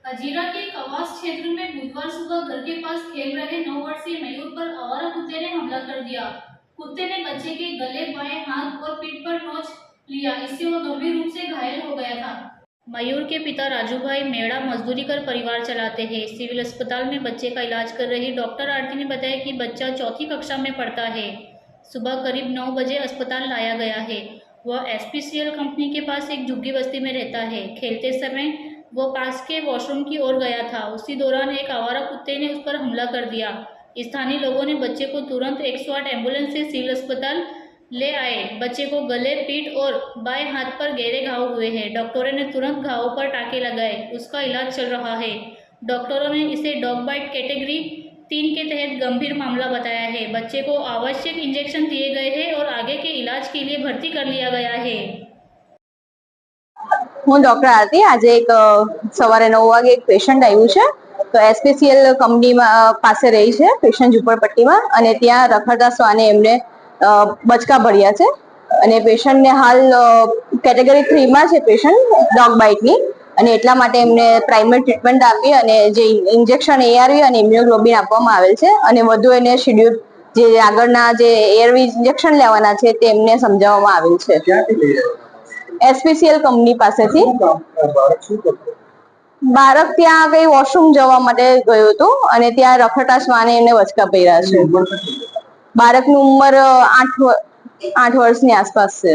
हजीरा के कवास क्षेत्र में बुधवार सुबह घर के पास खेल रहे 9 वर्षीय मयूर पर आवारा कुत्ते ने हमला कर दिया। कुत्ते ने बच्चे के गले, बाएं हाथ और पीठ पर नोच लिया। इससे वह गंभीर रूप से घायल हो गया था। मयूर के पिता राजू भाई मेड़ा मजदूरी कर परिवार चलाते हैं। सिविल अस्पताल में बच्चे का इलाज कर रही डॉक्टर आरती ने बताया कि बच्चा चौथी कक्षा में पढ़ता है। सुबह करीब 9 बजे अस्पताल लाया गया है। वह SPCL कंपनी के पास एक झुग्गी बस्ती में रहता है। खेलते समय वो पास के वॉशरूम की ओर गया था। उसी दौरान एक आवारा कुत्ते ने उस पर हमला कर दिया। स्थानीय लोगों ने बच्चे को तुरंत 108 एम्बुलेंस से सिविल अस्पताल ले आए। बच्चे को गले, पीठ और बाएं हाथ पर गहरे घाव हुए हैं। डॉक्टरों ने तुरंत घावों पर टाँके लगाए। उसका इलाज चल रहा है। डॉक्टरों ने इसे डॉग बाइट कैटेगरी 3 के तहत गंभीर मामला बताया है। बच्चे को आवश्यक इंजेक्शन दिए गए हैं और आगे के इलाज के लिए भर्ती कर लिया गया है। હું ડોક્ટર આરતી આજે એક સવારે 9 વાગે એક પેશન્ટ આવ્યું છે તો SPCL કંપનીમાં પાસે રહી છે પેશન્ટ ઝુંપડપટ્ટીમાં અને ત્યાં રખડતા શ્વાને એમને બચકા ભર્યા છે અને પેશન્ટને હાલ કેટેગરી 3 માં છે પેશન્ટ ડોગ બાઇટની અને એટલા માટે એમને પ્રાઇમરી ટ્રીટમેન્ટ આપી અને જે ઇન્જેક્શન ARV અને ઇમ્યુનોગ્લોબિન આપવામાં આવેલ છે અને વધુ એને શેડ્યુલ જે આગળના જે ARV ઇન્જેક્શન લેવાના છે તે એમને સમજાવવામાં આવેલ છે। SPCL કંપની પાસેથી બાળક ત્યાં કઈ વોશરૂમ જવા માટે ગયું હતું અને ત્યાં રખડતા શ્વાને એમને વચકા ભર્યા છે। બાળકની ઉંમર 8 વર્ષની આસપાસ છે।